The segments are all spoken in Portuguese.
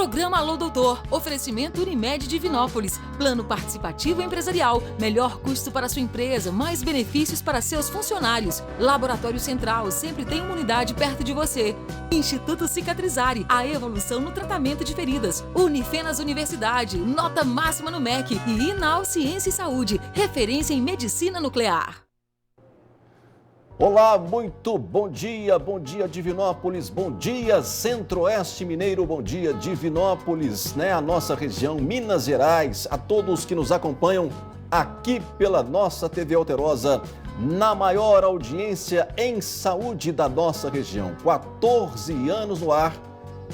Programa Alô Doutor. Oferecimento Unimed Divinópolis. Plano participativo empresarial. Melhor custo para sua empresa, mais benefícios para seus funcionários. Laboratório Central, sempre tem uma unidade perto de você. Instituto Cicatrizare, a evolução no tratamento de feridas. Unifenas Universidade, nota máxima no MEC. E Inal Ciência e Saúde, referência em medicina nuclear. Olá, muito bom dia Divinópolis, bom dia Centro-Oeste Mineiro, bom dia Divinópolis, né? A nossa região, Minas Gerais, a todos que nos acompanham aqui pela nossa TV Alterosa, na maior audiência em saúde da nossa região, 14 anos no ar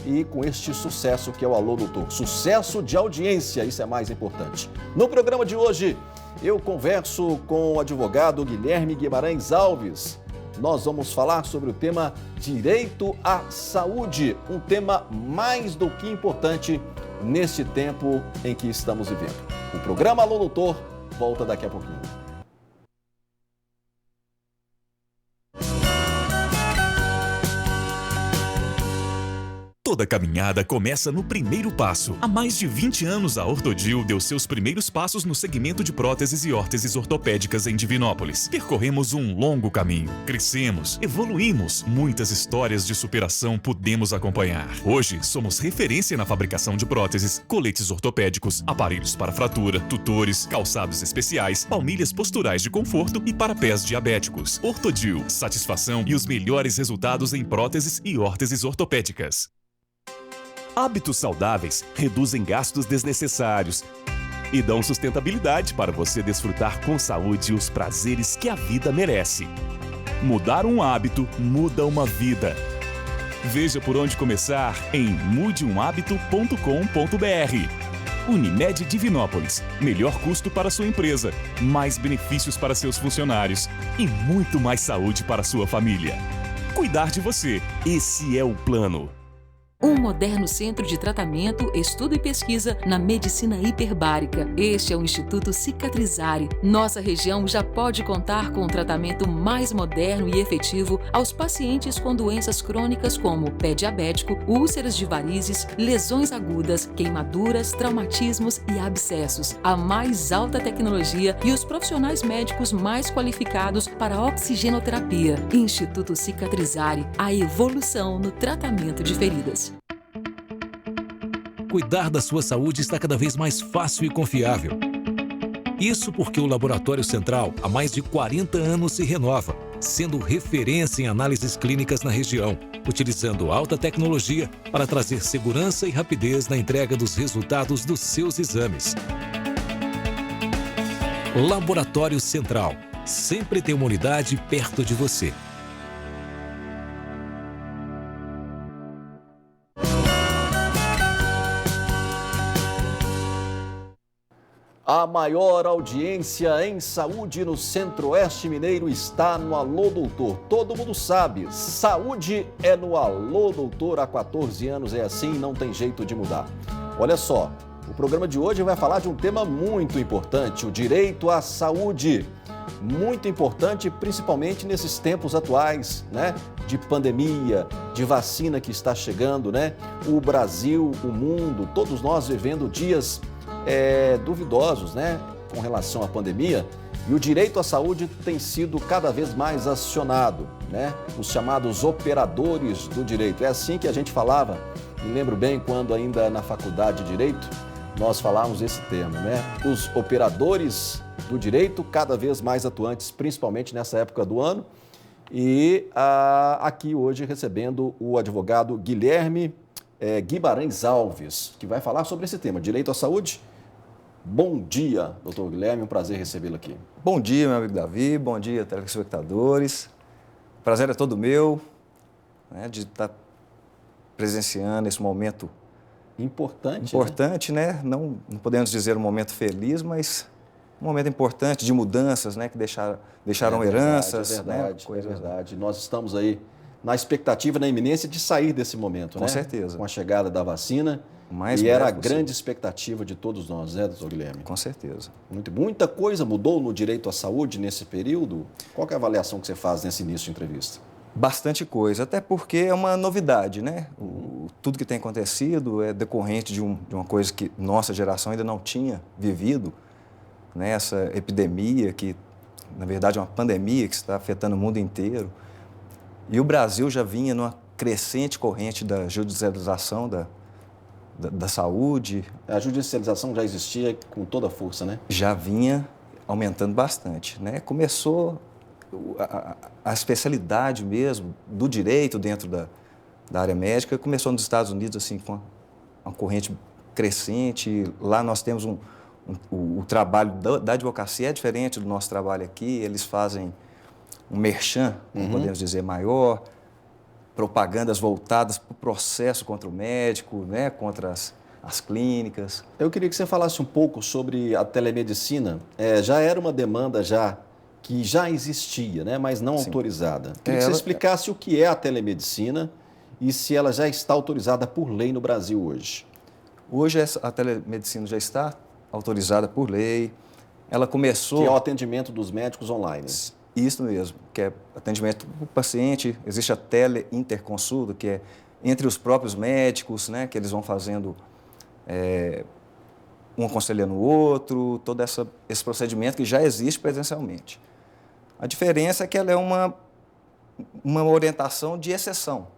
e com este sucesso que é o Alô Doutor, sucesso de audiência, isso é mais importante. No programa de hoje, eu converso com o advogado Guilherme Guimarães Alves. Nós vamos falar sobre o tema direito à saúde, um tema mais do que importante neste tempo em que estamos vivendo. O programa Alô Doutor volta daqui a pouquinho. Toda caminhada começa no primeiro passo. Há mais de 20 anos, a Ortodil deu seus primeiros passos no segmento de próteses e órteses ortopédicas em Divinópolis. Percorremos um longo caminho. Crescemos, evoluímos. Muitas histórias de superação pudemos acompanhar. Hoje, somos referência na fabricação de próteses, coletes ortopédicos, aparelhos para fratura, tutores, calçados especiais, palmilhas posturais de conforto e para pés diabéticos. Ortodil, satisfação e os melhores resultados em próteses e órteses ortopédicas. Hábitos saudáveis reduzem gastos desnecessários e dão sustentabilidade para você desfrutar com saúde os prazeres que a vida merece. Mudar um hábito muda uma vida. Veja por onde começar em mudeumhabito.com.br. Unimed Divinópolis. Melhor custo para sua empresa, mais benefícios para seus funcionários e muito mais saúde para sua família. Cuidar de você, esse é o plano. Um moderno centro de tratamento, estudo e pesquisa na medicina hiperbárica. Este é o Instituto Cicatrizare. Nossa região já pode contar com um tratamento mais moderno e efetivo aos pacientes com doenças crônicas como pé diabético, úlceras de varizes, lesões agudas, queimaduras, traumatismos e abscessos. A mais alta tecnologia e os profissionais médicos mais qualificados para a oxigenoterapia. Instituto Cicatrizare, a evolução no tratamento de feridas. Cuidar da sua saúde está cada vez mais fácil e confiável. Isso porque o Laboratório Central, há mais de 40 anos, se renova, sendo referência em análises clínicas na região, utilizando alta tecnologia para trazer segurança e rapidez na entrega dos resultados dos seus exames. Laboratório Central, sempre tem uma unidade perto de você. A maior audiência em saúde no Centro-Oeste Mineiro está no Alô Doutor. Todo mundo sabe, saúde é no Alô Doutor. Há 14 anos é assim, não tem jeito de mudar. Olha só, o programa de hoje vai falar de um tema muito importante, o direito à saúde. Muito importante, principalmente nesses tempos atuais, né? De pandemia, de vacina que está chegando, né? O Brasil, o mundo, todos nós vivendo dias duvidosos, né, com relação à pandemia, e o direito à saúde tem sido cada vez mais acionado, né, os chamados operadores do direito. É assim que a gente falava, me lembro bem quando ainda na faculdade de Direito, nós falávamos esse termo, né, os operadores do direito cada vez mais atuantes, principalmente nessa época do ano, e aqui hoje recebendo o advogado Guilherme Guimarães Alves, que vai falar sobre esse tema, direito à saúde. Bom dia, doutor Guilherme, um prazer recebê-lo aqui. Bom dia, meu amigo Davi, bom dia, telespectadores. O prazer é todo meu, né, de estar presenciando esse momento importante, né? Não podemos dizer um momento feliz, mas um momento importante de mudanças, né, que deixaram heranças. É verdade, né, é verdade. Nós estamos aí na expectativa, na iminência de sair desse momento, Com né? certeza. Com a chegada da vacina. E era a grande expectativa de todos nós, né, doutor Guilherme? Com certeza. Muita coisa mudou no direito à saúde nesse período. Qual que é a avaliação que você faz nesse início de entrevista? Bastante coisa, até porque é uma novidade, né? tudo que tem acontecido é decorrente de uma coisa que nossa geração ainda não tinha vivido, né? Essa epidemia que, na verdade, é uma pandemia que está afetando o mundo inteiro. E o Brasil já vinha numa crescente corrente da judicialização da saúde. A judicialização já existia com toda a força, né? Já vinha aumentando bastante, né? Começou a especialidade mesmo do direito dentro da área médica, começou nos Estados Unidos assim, com uma corrente crescente. Lá nós temos o trabalho da advocacia é diferente do nosso trabalho aqui, eles fazem um merchan, podemos dizer, maior, propagandas voltadas para o processo contra o médico, né, contra as clínicas. Eu queria que você falasse um pouco sobre a telemedicina. Já era uma demanda que já existia, né, mas não autorizada. Queria que você explicasse o que é a telemedicina e se ela já está autorizada por lei no Brasil hoje. Hoje a telemedicina já está autorizada por lei. Ela começou... Que é o atendimento dos médicos online. Isso mesmo, que é atendimento do paciente. Existe a teleinterconsulta, que é entre os próprios médicos, né, que eles vão fazendo, um aconselhando o outro, todo esse procedimento que já existe presencialmente. A diferença é que ela é uma orientação de exceção,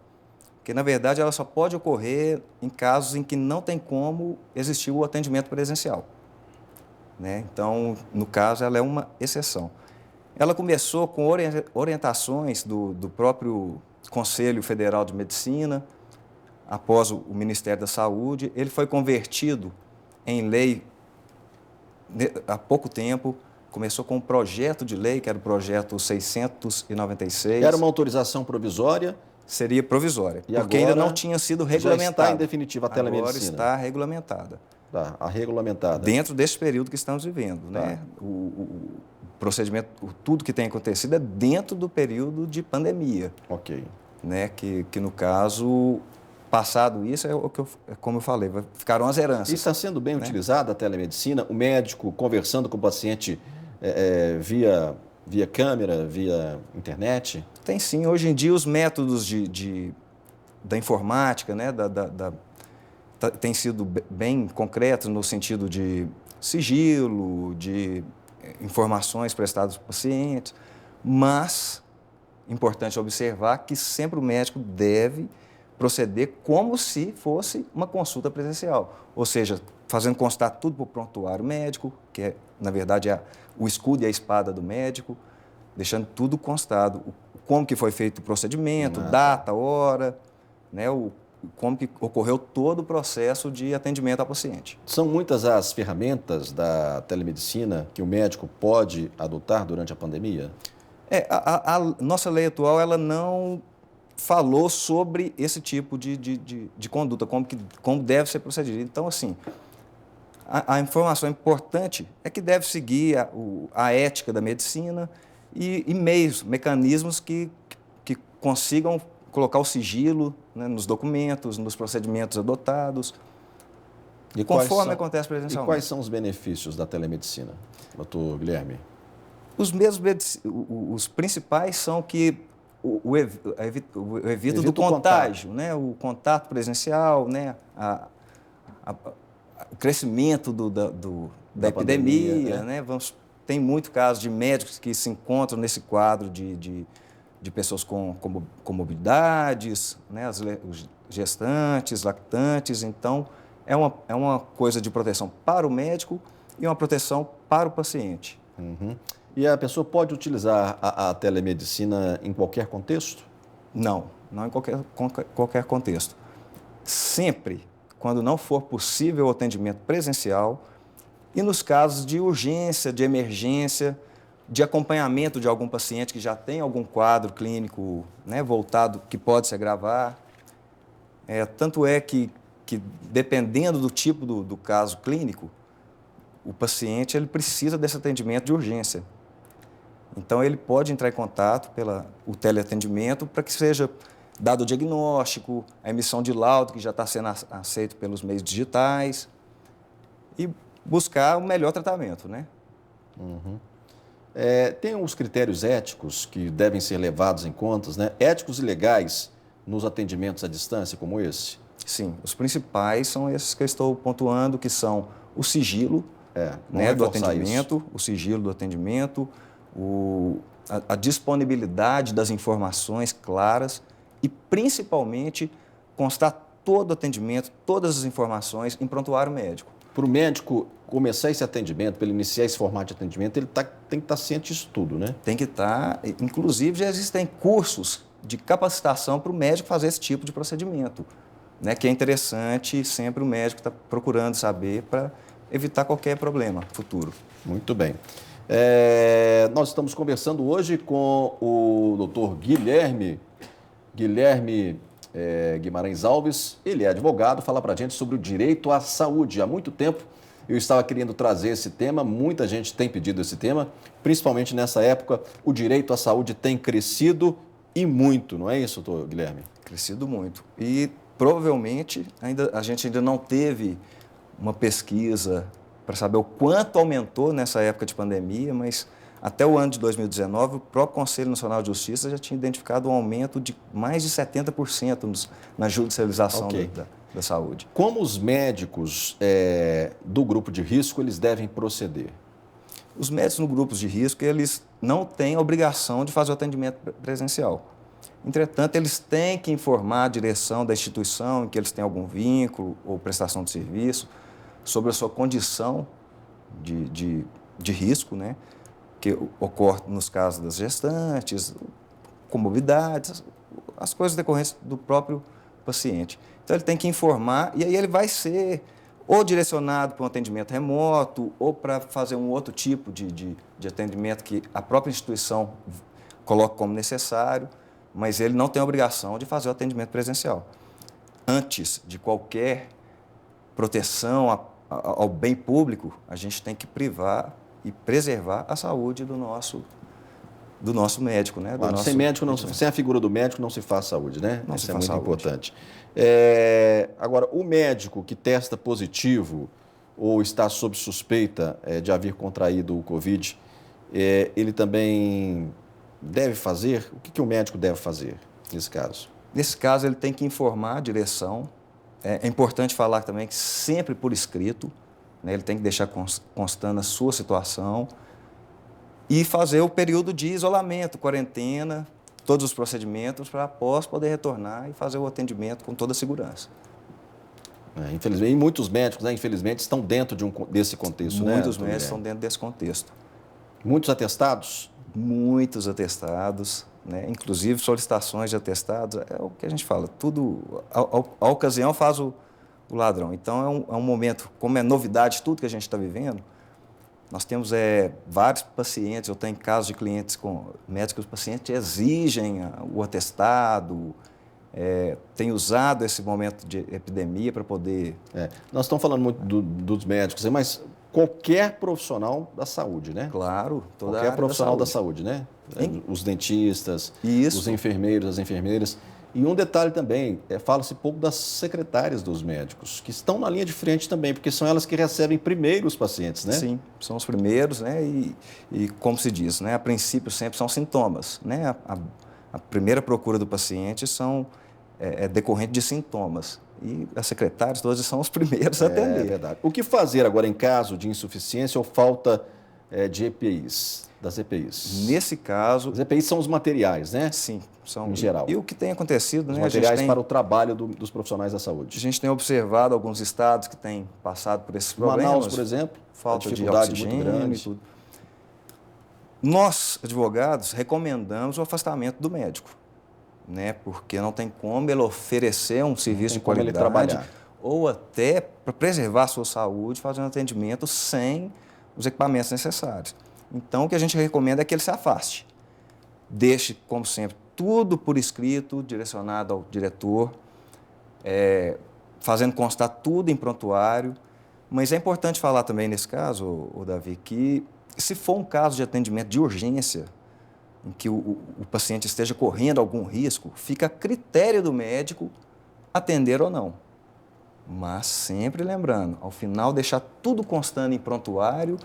que, na verdade, ela só pode ocorrer em casos em que não tem como existir o atendimento presencial, né? Então, no caso, ela é uma exceção. Ela começou com orientações do próprio Conselho Federal de Medicina, após o Ministério da Saúde. Ele foi convertido em lei há pouco tempo. Começou com um projeto de lei, que era o projeto 696. Era uma autorização provisória? Seria provisória, e porque ainda não tinha sido regulamentada. Já está em definitiva a telemedicina? Agora está regulamentada. Tá, a regulamentada. Dentro desse período que estamos vivendo, né? O procedimento, tudo que tem acontecido é dentro do período de pandemia. Ok. Né? Que no caso, passado isso, como eu falei, ficaram as heranças. E está sendo bem utilizada a telemedicina? O médico conversando com o paciente via câmera, via internet? Tem sim. Hoje em dia, os métodos da informática, né? Têm sido bem concretos no sentido de sigilo, de informações prestadas aos pacientes, mas importante observar que sempre o médico deve proceder como se fosse uma consulta presencial, ou seja, fazendo constar tudo para o prontuário médico, que na verdade é o escudo e a espada do médico, deixando tudo constado, como que foi feito o procedimento, data, hora, né, como que ocorreu todo o processo de atendimento ao paciente. São muitas as ferramentas da telemedicina que o médico pode adotar durante a pandemia? A nossa lei atual ela não falou sobre esse tipo de conduta, como deve ser procedido. Então, assim, a informação importante é que deve seguir a ética da medicina e meios, mecanismos que consigam colocar o sigilo, né, nos documentos, nos procedimentos adotados, conforme acontece presencialmente. E quais são os benefícios da telemedicina, doutor Guilherme? Os principais são que o evito do contágio, né, o contato presencial, né, o crescimento da epidemia, né? Tem muito caso de médicos que se encontram nesse quadro de pessoas com comorbidades, né, os gestantes, lactantes. Então, é uma coisa de proteção para o médico e uma proteção para o paciente. Uhum. E a pessoa pode utilizar a telemedicina em qualquer contexto? Não em qualquer contexto. Sempre, quando não for possível o atendimento presencial e nos casos de urgência, de emergência, de acompanhamento de algum paciente que já tem algum quadro clínico, né, voltado, que pode se agravar. Tanto é que dependendo do tipo do caso clínico, o paciente ele precisa desse atendimento de urgência. Então, ele pode entrar em contato o teleatendimento para que seja dado o diagnóstico, a emissão de laudo, que já está sendo aceito pelos meios digitais, e buscar o melhor tratamento, né? Uhum. Tem uns critérios éticos que devem ser levados em conta, né? Éticos e legais nos atendimentos à distância como esse? Sim, os principais são esses que eu estou pontuando, que são o sigilo do atendimento, o sigilo do atendimento, a disponibilidade das informações claras e, principalmente, constar todo o atendimento, todas as informações em prontuário médico. Para o médico começar esse atendimento, para ele iniciar esse formato de atendimento, ele tem que estar ciente disso tudo, né? Tem que estar. Inclusive, já existem cursos de capacitação para o médico fazer esse tipo de procedimento, né? Que é interessante, sempre o médico está procurando saber para evitar qualquer problema futuro. Muito bem. Nós estamos conversando hoje com o Dr. Guilherme Guimarães Alves. Ele é advogado, fala para a gente sobre o direito à saúde. Há muito tempo eu estava querendo trazer esse tema, muita gente tem pedido esse tema, principalmente nessa época. O direito à saúde tem crescido e muito, não é isso, doutor Guilherme? Crescido muito. E provavelmente a gente ainda não teve uma pesquisa para saber o quanto aumentou nessa época de pandemia, mas até o ano de 2019, o próprio Conselho Nacional de Justiça já tinha identificado um aumento de mais de 70% na judicialização da saúde. Como os médicos do grupo de risco, eles devem proceder? Os médicos no grupo de risco, eles não têm a obrigação de fazer o atendimento presencial. Entretanto, eles têm que informar a direção da instituição em que eles têm algum vínculo ou prestação de serviço sobre a sua condição de risco, né? Que ocorre nos casos das gestantes, comorbidades, as coisas decorrentes do próprio paciente. Então, ele tem que informar e aí ele vai ser ou direcionado para um atendimento remoto ou para fazer um outro tipo de atendimento que a própria instituição coloca como necessário, mas ele não tem a obrigação de fazer o atendimento presencial. Antes de qualquer proteção ao bem público, a gente tem que privar e preservar a saúde do nosso médico, né? Claro, sem a figura do médico não se faz saúde, né? Isso é muito importante. Agora, o médico que testa positivo ou está sob suspeita de haver contraído o Covid, ele também deve fazer? O que o médico deve fazer nesse caso? Nesse caso, ele tem que informar a direção. É importante falar também que sempre por escrito, né, ele tem que deixar constando a sua situação e fazer o período de isolamento, quarentena, todos os procedimentos para após poder retornar e fazer o atendimento com toda a segurança. Infelizmente, e muitos médicos, né, infelizmente, estão dentro desse contexto. Muitos médicos estão dentro desse contexto. Muitos atestados? Muitos atestados, né? Inclusive solicitações de atestados, é o que a gente fala, tudo, a ocasião faz o ladrão. Então, é um momento, como é novidade tudo que a gente está vivendo, nós temos vários pacientes, eu tenho casos de clientes com médicos, os pacientes exigem o atestado, tem usado esse momento de epidemia para poder... Nós estamos falando muito dos médicos, mas qualquer profissional da saúde, né? Claro, qualquer profissional da saúde, né? Os dentistas, os enfermeiros, as enfermeiras. E um detalhe também, fala-se pouco das secretárias dos médicos, que estão na linha de frente também, porque são elas que recebem primeiro os pacientes, né? Sim, são os primeiros, né? E como se diz, né? A princípio sempre são sintomas, né? A primeira procura do paciente é decorrente de sintomas. E as secretárias todas são os primeiros a atender. É verdade. O que fazer agora em caso de insuficiência ou falta de EPIs, das EPIs? Nesse caso... As EPIs são os materiais, né? Sim, são. Em geral. E o que tem acontecido, os né? materiais para o trabalho dos profissionais da saúde. A gente tem observado alguns estados que têm passado por esses problemas. Manaus, por exemplo, falta dificuldade de muito oxigênio grande. e tudo. Nós, advogados, recomendamos o afastamento do médico, né? Porque não tem como ele oferecer um serviço de qualidade ele trabalhar. Ou até para preservar a sua saúde, fazer um atendimento sem os equipamentos necessários. Então, o que a gente recomenda é que ele se afaste. Deixe, como sempre, tudo por escrito, direcionado ao diretor, fazendo constar tudo em prontuário. Mas é importante falar também nesse caso, Davi, que se for um caso de atendimento de urgência, em que o paciente esteja correndo algum risco, fica a critério do médico atender ou não. Mas sempre lembrando, ao final deixar tudo constando em prontuário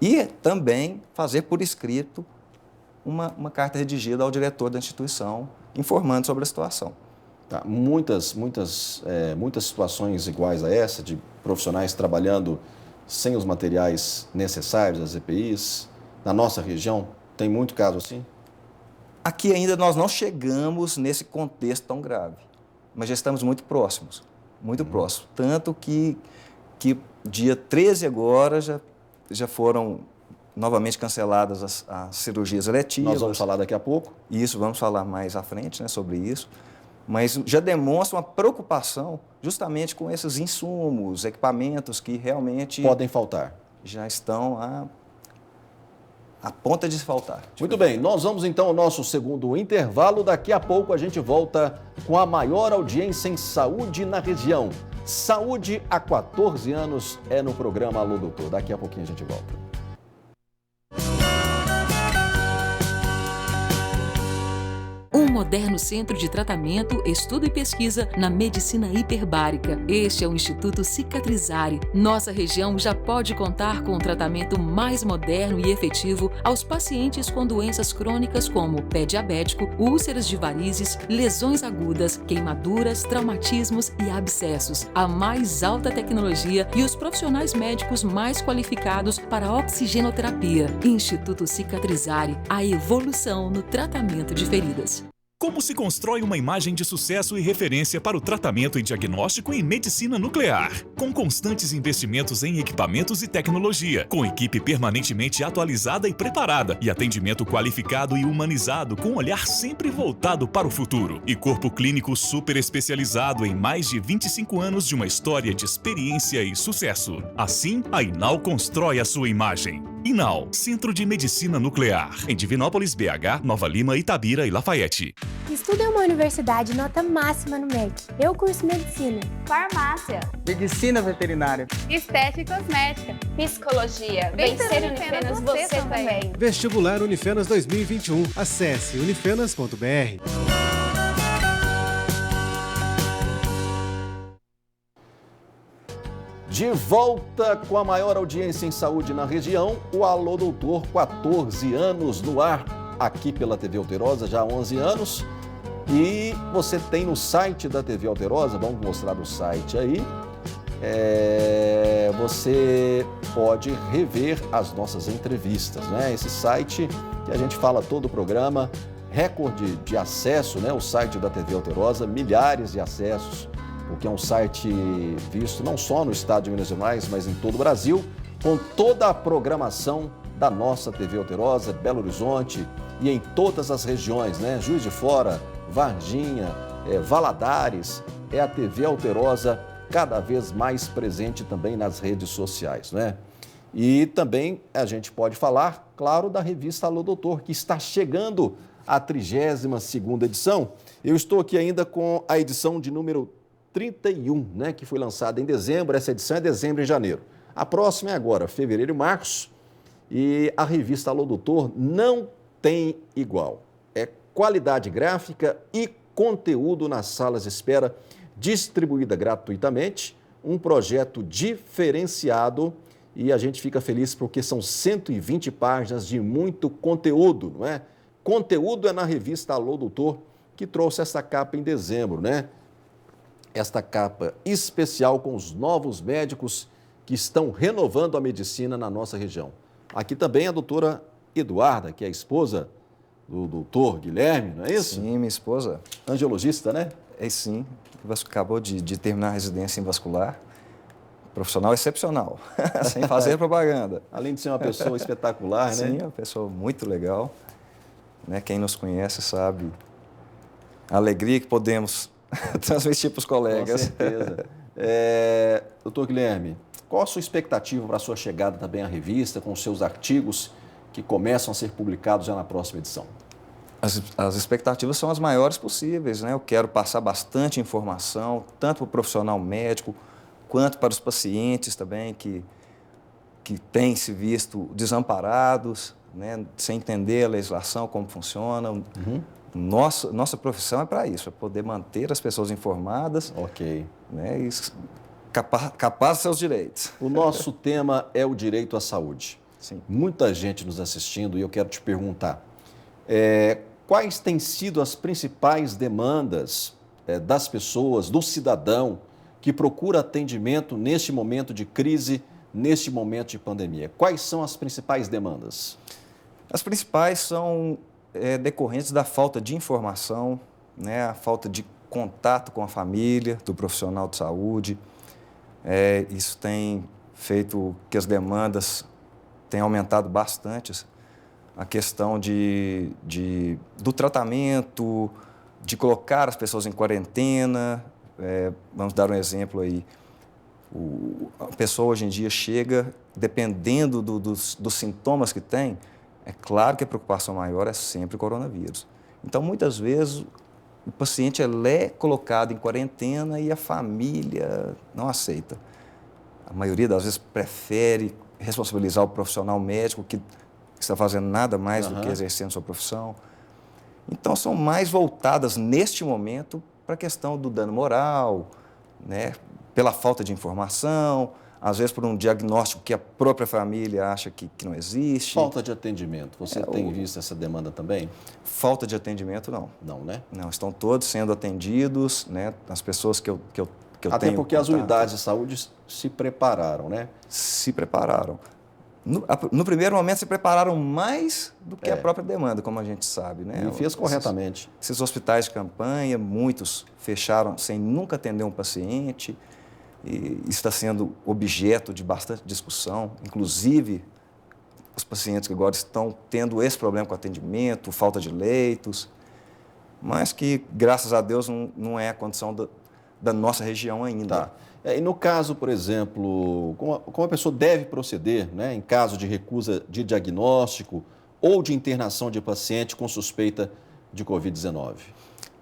e também fazer por escrito uma carta redigida ao diretor da instituição informando sobre a situação. Tá. Muitas situações iguais a essa, de profissionais trabalhando sem os materiais necessários, as EPIs, na nossa região, tem muito caso assim? Aqui ainda nós não chegamos nesse contexto tão grave, mas já estamos muito próximos, Tanto que dia 13 agora já foram novamente canceladas as cirurgias eletivas. Nós vamos falar daqui a pouco. Isso, vamos falar mais à frente, né, sobre isso. Mas já demonstra uma preocupação justamente com esses insumos, equipamentos que realmente... podem faltar. Já estão a ponta de faltar. Muito bem, nós vamos então ao nosso segundo intervalo. Daqui a pouco a gente volta com a maior audiência em saúde na região. Saúde há 14 anos é no programa Alô Doutor. Daqui a pouquinho a gente volta. Um moderno centro de tratamento, estudo e pesquisa na medicina hiperbárica. Este é o Instituto Cicatrizare. Nossa região já pode contar com o tratamento mais moderno e efetivo aos pacientes com doenças crônicas como pé diabético, úlceras de varizes, lesões agudas, queimaduras, traumatismos e abscessos. A mais alta tecnologia e os profissionais médicos mais qualificados para a oxigenoterapia. Instituto Cicatrizare, a evolução no tratamento de feridas. Como se constrói uma imagem de sucesso e referência para o tratamento e diagnóstico em medicina nuclear? Com constantes investimentos em equipamentos e tecnologia, com equipe permanentemente atualizada e preparada, e atendimento qualificado e humanizado com um olhar sempre voltado para o futuro, e corpo clínico super especializado em mais de 25 anos de uma história de experiência e sucesso. Assim, a Inal constrói a sua imagem. Inal, Centro de Medicina Nuclear, em Divinópolis, BH, Nova Lima, Itabira e Lafayette. Estudo em uma universidade nota máxima no MEC. Eu curso Medicina, Farmácia, Medicina Veterinária, Estética e Cosmética, Psicologia. Vencer Unifenas você também. Vestibular Unifenas 2021. Acesse unifenas.br. De volta com a maior audiência em saúde na região, o Alô Doutor, 14 anos no ar, aqui pela TV Alterosa, já há 11 anos. E você tem no site da TV Alterosa, vamos mostrar o site aí, você pode rever as nossas entrevistas, né? Esse site que a gente fala todo o programa, recorde de acesso, né? O site da TV Alterosa, milhares de acessos, porque é um site visto não só no estado de Minas Gerais, mas em todo o Brasil, com toda a programação da nossa TV Alterosa, Belo Horizonte e em todas as regiões, né? Juiz de Fora, Varginha, Valadares, é a TV Alterosa cada vez mais presente também nas redes sociais, né? E também a gente pode falar, claro, da revista Alô Doutor, que está chegando à 32ª edição. Eu estou aqui ainda com a edição de número 31, né, que foi lançada em dezembro. Essa edição é dezembro e janeiro. A próxima é agora, fevereiro e março. E a revista Alô Doutor não tem igual. É qualidade gráfica e conteúdo nas salas de espera, distribuída gratuitamente, um projeto diferenciado e a gente fica feliz porque são 120 páginas de muito conteúdo, não é? Conteúdo é na revista Alô Doutor, que trouxe essa capa em dezembro, né? Esta capa especial com os novos médicos que estão renovando a medicina na nossa região. Aqui também a doutora Eduarda, que é a esposa do doutor Guilherme, não é isso? Sim, minha esposa. Angiologista, né? É sim, acabou de terminar a residência em vascular. Profissional excepcional, sem fazer propaganda. Além de ser uma pessoa espetacular, né? Sim, uma pessoa muito legal. Né? Quem nos conhece sabe a alegria que podemos transmitir para os colegas. Com certeza. Doutor Guilherme, qual a sua expectativa para a sua chegada também à revista, com os seus artigos que começam a ser publicados já na próxima edição? As expectativas são as maiores possíveis, né? Eu quero passar bastante informação, tanto para o profissional médico, quanto para os pacientes também que têm se visto desamparados, né? Sem entender a legislação, como funciona. Uhum. Nossa profissão é para isso, é poder manter as pessoas informadas, né? E capazes de seus direitos. O nosso tema é o direito à saúde. Sim. Muita gente nos assistindo e eu quero te perguntar, quais têm sido as principais demandas das pessoas, do cidadão que procura atendimento neste momento de crise, neste momento de pandemia? Quais são as principais demandas? As principais são decorrentes da falta de informação, né, a falta de contato com a família do profissional de saúde. Isso tem feito que as demandas tenham aumentado bastante. A questão do tratamento, de colocar as pessoas em quarentena. Vamos dar um exemplo aí. A pessoa hoje em dia chega, dependendo dos sintomas que tem, é claro que a preocupação maior é sempre o coronavírus. Então, muitas vezes, o paciente é colocado em quarentena e a família não aceita. A maioria das vezes prefere responsabilizar o profissional médico que está fazendo nada mais do que exercendo sua profissão. Então, são mais voltadas, neste momento, para a questão do dano moral, né? Pela falta de informação, às vezes por um diagnóstico que a própria família acha que não existe. Falta de atendimento. Você tem visto essa demanda também? Falta de atendimento, não. Não, né? Não, estão todos sendo atendidos, né? As pessoas que eu Até tenho porque contato, as unidades de saúde se prepararam, né? Se prepararam. No primeiro momento, se prepararam mais do que a própria demanda, como a gente sabe, né? E fez corretamente. Esses hospitais de campanha, muitos fecharam sem nunca atender um paciente. E isso está sendo objeto de bastante discussão, inclusive os pacientes que agora estão tendo esse problema com atendimento, falta de leitos, mas que, graças a Deus, não é a condição da nossa região ainda. Tá. E no caso, por exemplo, como a pessoa deve proceder, né, em caso de recusa de diagnóstico ou de internação de paciente com suspeita de Covid-19?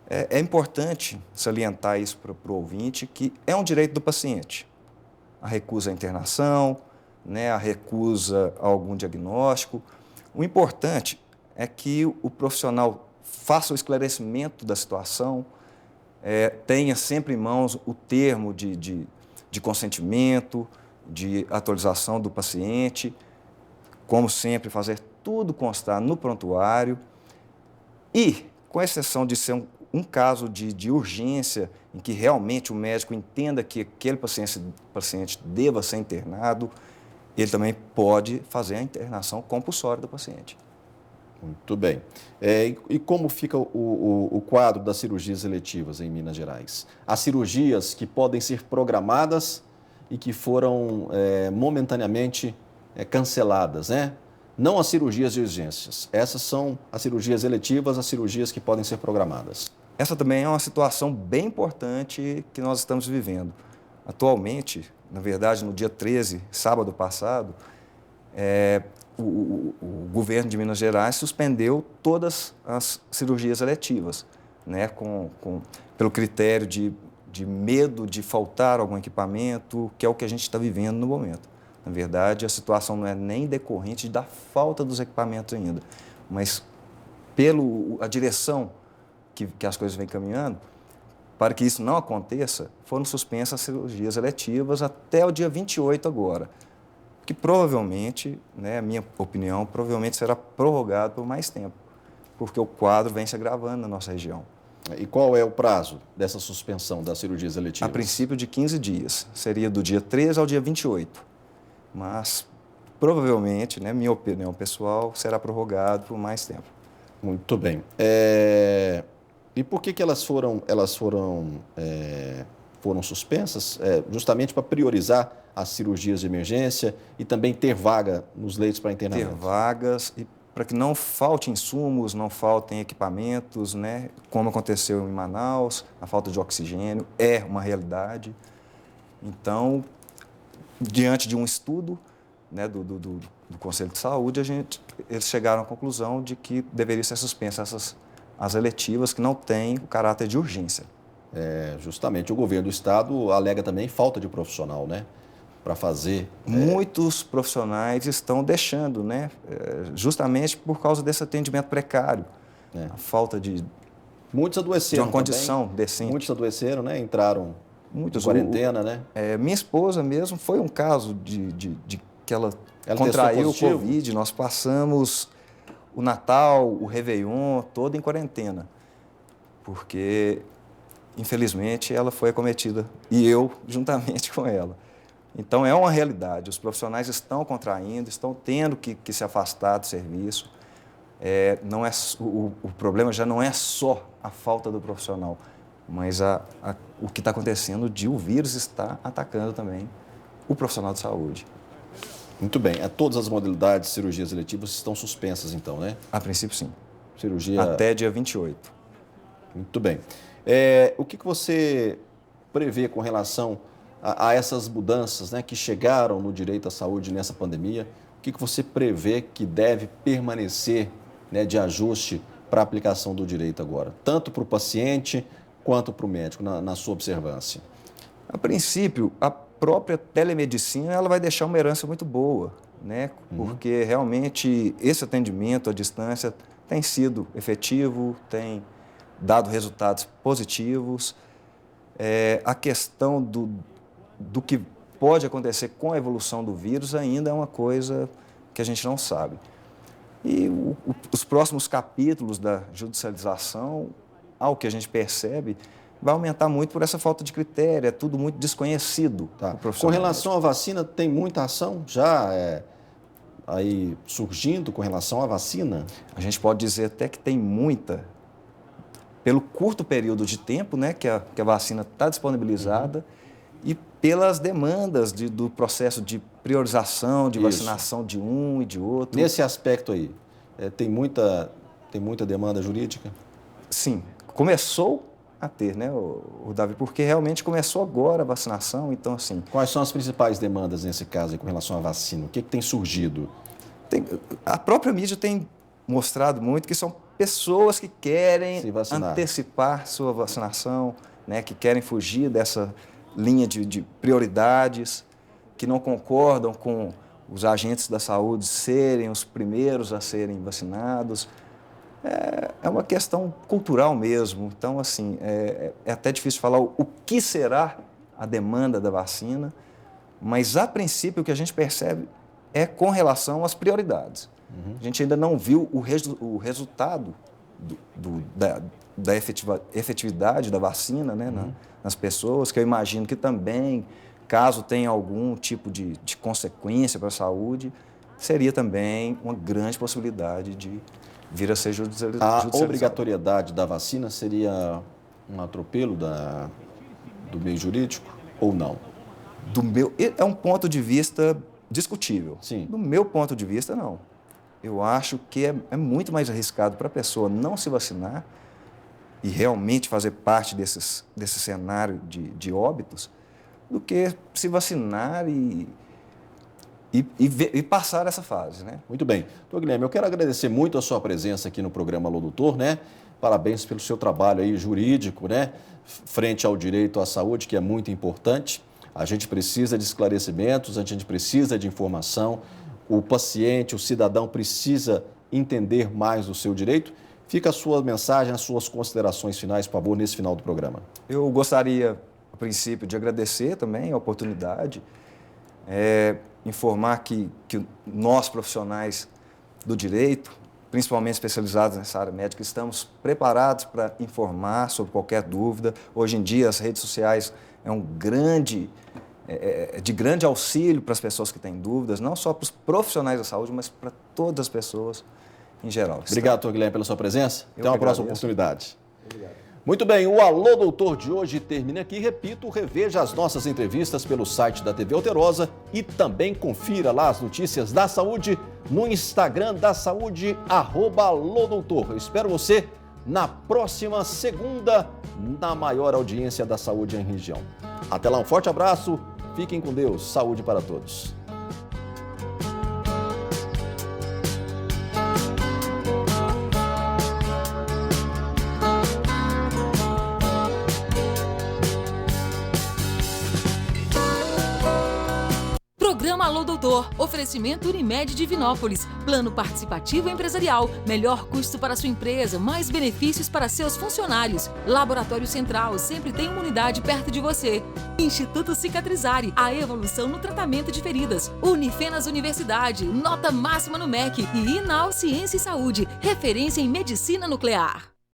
É importante salientar isso para o ouvinte, que é um direito do paciente. A recusa à internação, né, a recusa a algum diagnóstico. O importante é que o profissional faça o esclarecimento da situação, tenha sempre em mãos o termo de consentimento, de atualização do paciente, como sempre, fazer tudo constar no prontuário e, com exceção de ser um caso de urgência, em que realmente o médico entenda que aquele paciente deva ser internado, ele também pode fazer a internação compulsória do paciente. Muito bem. E como fica o quadro das cirurgias eletivas em Minas Gerais? As cirurgias que podem ser programadas e que foram momentaneamente canceladas, né? Não as cirurgias de urgências. Essas são as cirurgias eletivas, as cirurgias que podem ser programadas. Essa também é uma situação bem importante que nós estamos vivendo. Atualmente, na verdade, no dia 13, sábado passado, o governo de Minas Gerais suspendeu todas as cirurgias eletivas, né, pelo critério de medo de faltar algum equipamento, que é o que a gente está vivendo no momento. Na verdade, a situação não é nem decorrente da falta dos equipamentos ainda, mas a direção que as coisas vêm caminhando, para que isso não aconteça, foram suspensas as cirurgias eletivas até o dia 28 agora, que provavelmente, né, a minha opinião, provavelmente será prorrogado por mais tempo, porque o quadro vem se agravando na nossa região. E qual é o prazo dessa suspensão das cirurgias eletivas? A princípio de 15 dias, seria do dia 13 ao dia 28, mas provavelmente, né, minha opinião pessoal, será prorrogado por mais tempo. Muito bem. E por que elas foram suspensas? Justamente para priorizar as cirurgias de emergência e também ter vaga nos leitos para internamento. Ter vagas e para que não falte insumos, não faltem equipamentos, né? Como aconteceu em Manaus, a falta de oxigênio é uma realidade. Então, diante de um estudo, né, do Conselho de Saúde, eles chegaram à conclusão de que deveriam ser suspensas as eletivas que não têm o caráter de urgência. Justamente, o governo do estado alega também falta de profissional, né, para fazer. Muitos profissionais estão deixando, né, justamente por causa desse atendimento precário, a falta de muitos adoeceram de uma condição decente. Muitos adoeceram, né, entraram em quarentena, né? Minha esposa mesmo foi um caso de que ela contraiu o Covid. Nós passamos o Natal, o Réveillon, todo em quarentena, porque infelizmente, ela foi acometida, e eu juntamente com ela. Então, é uma realidade, os profissionais estão contraindo, estão tendo que se afastar do serviço. Não é, o problema já não é só a falta do profissional, mas o que está acontecendo de o vírus está atacando também o profissional de saúde. Muito bem. Todas as modalidades de cirurgias eletivas estão suspensas, então, né? A princípio, sim. Cirurgia... Até dia 28. Muito bem. O que você prevê com relação a essas mudanças, né, que chegaram no direito à saúde nessa pandemia? O que você prevê que deve permanecer, né, de ajuste para a aplicação do direito agora? Tanto para o paciente quanto para o médico, na sua observância? A princípio, a própria telemedicina ela vai deixar uma herança muito boa, né? Porque realmente esse atendimento à distância tem sido efetivo, tem dado resultados positivos. A questão do que pode acontecer com a evolução do vírus ainda é uma coisa que a gente não sabe. E os próximos capítulos da judicialização, ao que a gente percebe, vai aumentar muito por essa falta de critério, é tudo muito desconhecido. Tá. Com relação à vacina, tem muita ação já aí surgindo com relação à vacina? A gente pode dizer até que tem muita, pelo curto período de tempo, né, que a vacina está disponibilizada, e pelas demandas do processo de priorização, de vacinação de um e de outro. Nesse aspecto aí, tem muita demanda jurídica? Sim, começou a ter, né, o Davi, porque realmente começou agora a vacinação, então assim... Quais são as principais demandas nesse caso aí, com relação à vacina? O que tem surgido? A própria mídia tem mostrado muito que são pessoas que querem antecipar sua vacinação, né, que querem fugir dessa linha de prioridades, que não concordam com os agentes da saúde serem os primeiros a serem vacinados. É uma questão cultural mesmo. Então, assim, é até difícil falar o que será a demanda da vacina, mas, a princípio, o que a gente percebe é com relação às prioridades. A gente ainda não viu o resultado da efetividade da vacina, né, nas pessoas, que eu imagino que também, caso tenha algum tipo de consequência para a saúde, seria também uma grande possibilidade de vir a ser judicializado. A obrigatoriedade da vacina seria um atropelo do meio jurídico ou não? É um ponto de vista discutível. Sim. Do meu ponto de vista, não. Eu acho que é muito mais arriscado para a pessoa não se vacinar e realmente fazer parte desse cenário de óbitos do que se vacinar e passar essa fase, né? Muito bem. Doutor Guilherme, eu quero agradecer muito a sua presença aqui no programa Alô Doutor, né? Parabéns pelo seu trabalho aí jurídico, né? Frente ao direito à saúde, que é muito importante. A gente precisa de esclarecimentos, a gente precisa de informação. O paciente, o cidadão precisa entender mais do seu direito. Fica a sua mensagem, as suas considerações finais, por favor, nesse final do programa. Eu gostaria, a princípio, de agradecer também a oportunidade, informar que nós, profissionais do direito, principalmente especializados nessa área médica, estamos preparados para informar sobre qualquer dúvida. Hoje em dia, as redes sociais de grande auxílio para as pessoas que têm dúvidas, não só para os profissionais da saúde, mas para todas as pessoas em geral. Obrigado, doutor Guilherme, pela sua presença. Até uma próxima oportunidade. Obrigado. Muito bem, o Alô Doutor de hoje termina aqui. Repito, reveja as nossas entrevistas pelo site da TV Alterosa e também confira lá as notícias da saúde no Instagram da saúde, @alodoutor. Eu espero você na próxima segunda, na maior audiência da saúde em região. Até lá, um forte abraço, fiquem com Deus, saúde para todos. Programa Alô Doutor, oferecimento Unimed Divinópolis, plano participativo empresarial, melhor custo para sua empresa, mais benefícios para seus funcionários. Laboratório Central, sempre tem uma unidade perto de você. Instituto Cicatrizare, a evolução no tratamento de feridas. Unifenas Universidade, nota máxima no MEC. E Inal Ciência e Saúde, referência em medicina nuclear.